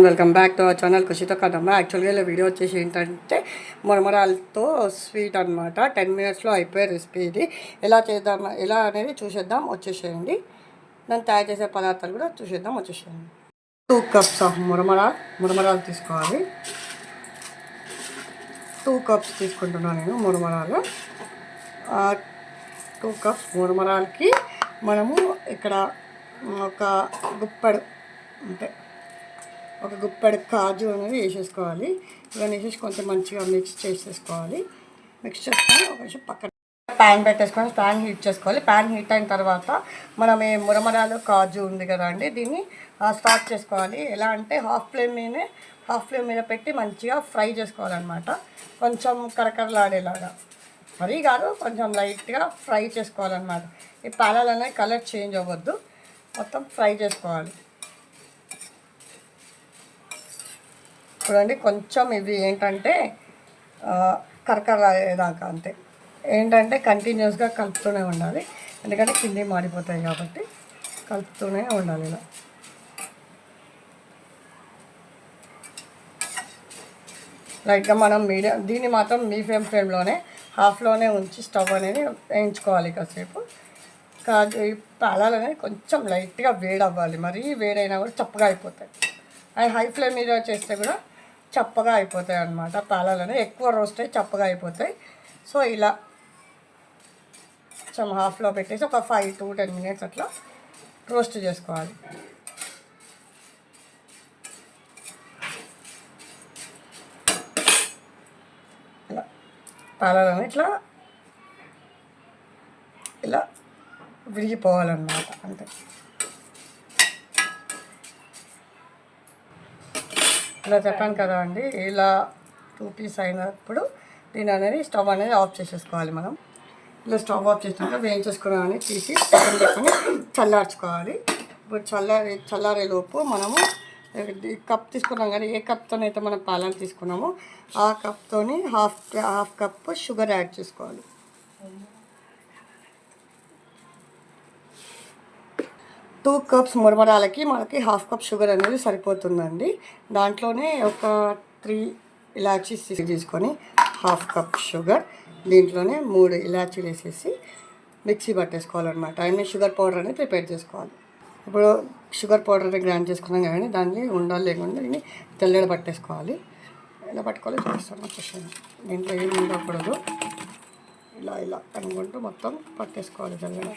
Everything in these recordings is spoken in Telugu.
Welcome back to our channel ఖుషితో కదమ్మా. యాక్చువల్గా ఇలా వీడియో వచ్చేసి ఏంటంటే మురమరాలతో స్వీట్ అనమాట. 10 minutesలో అయిపోయే రెసిపీ ఇది. ఎలా చేద్దాం ఎలా అనేది చూసేద్దాం, వచ్చేసేయండి. దాన్ని తయారు చేసే పదార్థాలు కూడా చూసేద్దాం, వచ్చేసేయండి. 2 cups ఆఫ్ మురమరాలు తీసుకోవాలి. 2 cups తీసుకుంటున్నాను నేను మురమరాలు. 2 cups మురమరాలకి మనము ఇక్కడ ఒక గుప్పెడు అంటే ఒక గుప్పెడు కాజు అనేది వేసేసుకోవాలి. ఇవన్నీ వేసేసి కొంచెం మంచిగా మిక్స్ చేసేసుకోవాలి. మిక్స్ చేసుకొని ఒక నిమిషం పక్కన ప్యాన్ పెట్టేసుకొని ప్యాన్ హీట్ చేసుకోవాలి. ప్యాన్ హీట్ అయిన తర్వాత మనం ఈ మురమరాలు కాజు ఉంది కదా అండి, దీన్ని స్టార్ట్ చేసుకోవాలి. ఎలా అంటే హాఫ్ ఫ్లేమ్ మీద పెట్టి మంచిగా ఫ్రై చేసుకోవాలన్నమాట. కొంచెం కరకరలాడేలాగా, మరీ కాదు, కొంచెం లైట్గా ఫ్రై చేసుకోవాలన్నమాట. ఈ పాలాలు అనేవి కలర్ చేంజ్ అవ్వద్దు, మొత్తం ఫ్రై చేసుకోవాలి. చూడండి, కొంచెం ఇవి ఏంటంటే కరకరలాడేదాకా అంతే. ఏంటంటే కంటిన్యూస్గా కలుపుతూనే ఉండాలి, ఎందుకంటే కింది మాడిపోతాయి కాబట్టి కలుపుతూనే ఉండాలి. ఇలా లైట్గా మనం దీన్ని మాత్రం ఫ్లేమ్లోనే హాఫ్లోనే ఉంచి స్టవ్ అనేది వేయించుకోవాలి కాసేపు. ఈ పాలాలు అనేది కొంచెం లైట్గా వేడవ్వాలి, మరీ వేడైనా కూడా చప్పగా అయిపోతాయి. అవి హై ఫ్లేమ్ మీద చేస్తే కూడా చప్పగా అయిపోతాయి అన్నమాట. పాలాలు ఎక్కువ రోస్ట్ అయ్యి చప్పగా అయిపోతాయి. సో ఇలా కొంచెం హాఫ్లో పెట్టేసి ఒక 5 to 10 minutes అట్లా రోస్ట్ చేసుకోవాలి. ఇలా పాలాలు ఇలా విరిగిపోవాలన్నమాట, అంతే. ఇలా చెప్పాను కదా అండి, ఇలా 2 pieces అయినప్పుడు దీని అనేది స్టవ్ అనేది ఆఫ్ చేసేసుకోవాలి. మనం ఇలా స్టవ్ ఆఫ్ చేసినాక వేయించేసుకున్నామని తీసి పెట్టుకొని చల్లార్చుకోవాలి. ఇప్పుడు చల్లారేలోపు మనము కప్ తీసుకున్నాం కానీ ఏ కప్తోనైతే మనం పాలను తీసుకున్నామో ఆ కప్తోని హాఫ్ కప్ షుగర్ యాడ్ చేసుకోవాలి. 2 cups మురమరాలకి మనకి హాఫ్ కప్ షుగర్ అనేది సరిపోతుందండి. దాంట్లోనే ఒక 3 ఇలాచీస్ తీసుకొని హాఫ్ కప్ షుగర్, దీంట్లోనే 3 ఇలాచీలు వేసేసి మిక్సీ పట్టేసుకోవాలన్నమాట. అన్నీ షుగర్ పౌడర్ అనేది ప్రిపేర్ చేసుకోవాలి. ఇప్పుడు షుగర్ పౌడర్ అనేది గ్రైండ్ చేసుకున్నాం కానీ దాన్ని ఉండాలి లేకుండా దీన్ని తెల్లడ పట్టేసుకోవాలి. ఇలా పట్టుకోవాలి, చూపిస్తాను వచ్చేసాను. దీంట్లో ఏమి ఉండకూడదు, ఇలా అనుకుంటూ మొత్తం పట్టేసుకోవాలి తెల్లడ.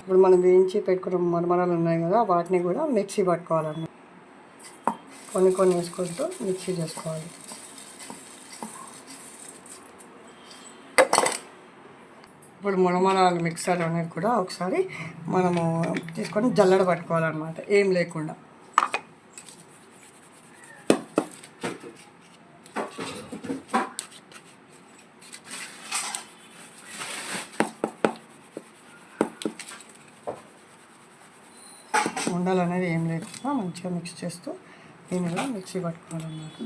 ఇప్పుడు మనం వేయించి పెట్టుకున్న మురమరాలు ఉన్నాయి కదా, వాటిని కూడా మిక్సీ పట్టుకోవాలన్నమాట. కొన్ని వేసుకుంటూ మిక్సీ చేసుకోవాలి. ఇప్పుడు మురమరాలు మిక్సర్ అనేది కూడా ఒకసారి మనము తీసుకొని జల్లెడ పట్టుకోవాలన్నమాట, ఏం లేకుండా. ఉండాలి అనేది ఏం లేకుండా మంచిగా మిక్స్ చేస్తూ దీన్ని కూడా మిక్సీ పట్టుకోవాలన్నమాట.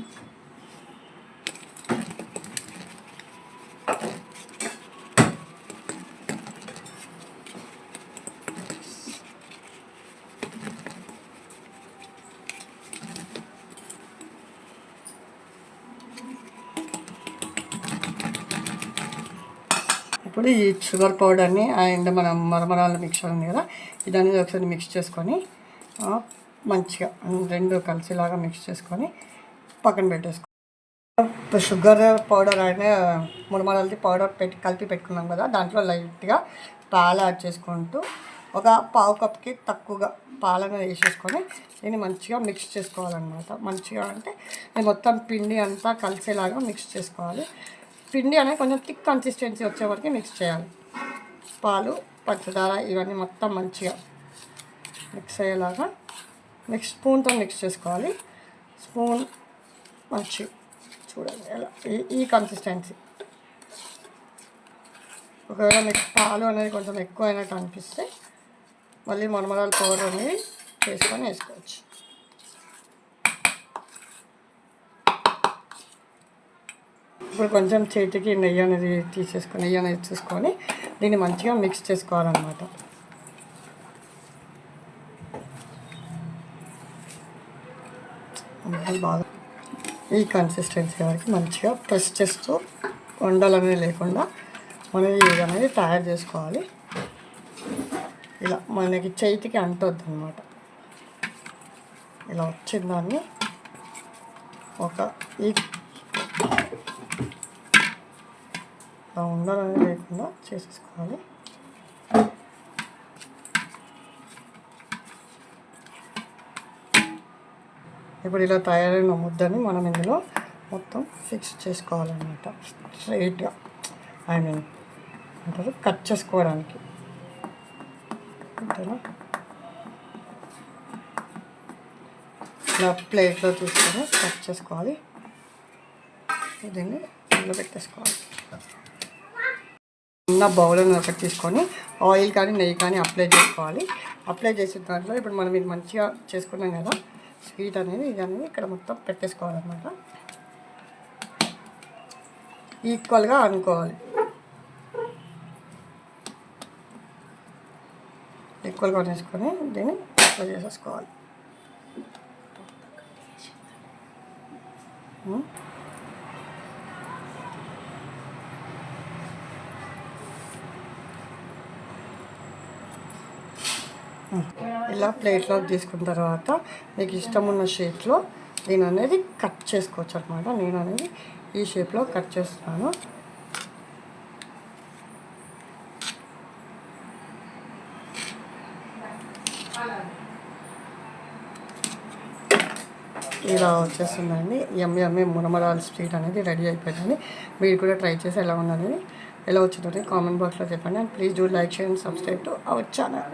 ఇప్పుడు ఈ షుగర్ పౌడర్ని అండ్ మనం మురమరాల మిక్చర్ ఉంది కదా, ఇదనేది ఒకసారి మిక్స్ చేసుకొని మంచిగా 2 కలిసిలాగా మిక్స్ చేసుకొని పక్కన పెట్టేసుకో. షుగర్ పౌడర్ అయినా మురమరాలది పౌడర్ కలిపి పెట్టుకున్నాం కదా, దాంట్లో లైట్గా పాలు యాడ్ చేసుకుంటూ ఒక పావు కప్కి తక్కువగా పాలను వేసేసుకొని దీన్ని మంచిగా మిక్స్ చేసుకోవాలన్నమాట. మంచిగా అంటే మొత్తం పిండి అంతా కలిసేలాగా మిక్స్ చేసుకోవాలి. పిండి అనేది కొంచెం థిక్ కన్సిస్టెన్సీ వచ్చే వరకు మిక్స్ చేయాలి. పాలు, పంచదార ఇవన్నీ మొత్తం మంచిగా మిక్స్ అయ్యేలాగా స్పూన్తో మిక్స్ చేసుకోవాలి. స్పూన్ మంచి చూడండి ఎలా ఈ కన్సిస్టెన్సీ ఒకవేళ మీకు పాలు అనేది కొంచెం ఎక్కువ అయినట్టు అనిపిస్తే మళ్ళీ మరమరాల పౌడర్ అనేది వేసుకొని వేసుకోవచ్చు. ఇప్పుడు కొంచెం చేతికి నెయ్యి అనేది తీసుకొని దీన్ని మంచిగా మిక్స్ చేసుకోవాలన్నమాట. బాగా ఈ కన్సిస్టెన్సీ వరకు మంచిగా ప్రెస్ చేస్తూ ఉండలు అనేది లేకుండా మనం ఇది అనేది తయారు చేసుకోవాలి. ఇలా మనకి చేతికి అంటొద్దు అనమాట. ఇలా వచ్చిన దాన్ని ఇలా ఉండలనేది లేకుండా చేసేసుకోవాలి. ఇప్పుడు ఇలా తయారైన ముద్దని మనం ఇందులో మొత్తం ఫిక్స్ చేసుకోవాలన్నమాట. స్ట్రైట్గా అంటారు కట్ చేసుకోవడానికి. అంతేనా? ఇలా ప్లేట్లో తీసుకొని కట్ చేసుకోవాలి. దీన్ని ఇందులో పెట్టేసుకోవాలి. ఉన్న బౌల్ ఒకటి తీసుకొని ఆయిల్ కానీ నెయ్యి కానీ అప్లై చేసుకోవాలి. అప్లై చేసిన దాంట్లో ఇప్పుడు మనం ఇది మంచిగా చేసుకున్నాం కదా స్వీట్ అనేది, ఇది అనేది ఇక్కడ మొత్తం పెట్టేసుకోవాలన్నమాట. ఈక్వల్గా అనుకోవాలి. ఈక్వల్గా వేసుకొని దీన్ని అప్లై చేసేసుకోవాలి. ఇలా ప్లేట్లో తీసుకున్న తర్వాత మీకు ఇష్టం ఉన్న షేప్లో నేను అనేది కట్ చేసుకోవచ్చు అనమాట. నేను అనేది ఈ షేప్లో కట్ చేస్తున్నాను. ఇలా వచ్చేస్తుందండి. యమ్మీ మురమరాల స్వీట్ అనేది రెడీ అయిపోయిందండి. మీరు కూడా ట్రై చేసి ఎలా ఉందనేది ఎలా వచ్చిందని కామెంట్ బాక్స్లో చెప్పండి. And please do like, share and subscribe to our channel.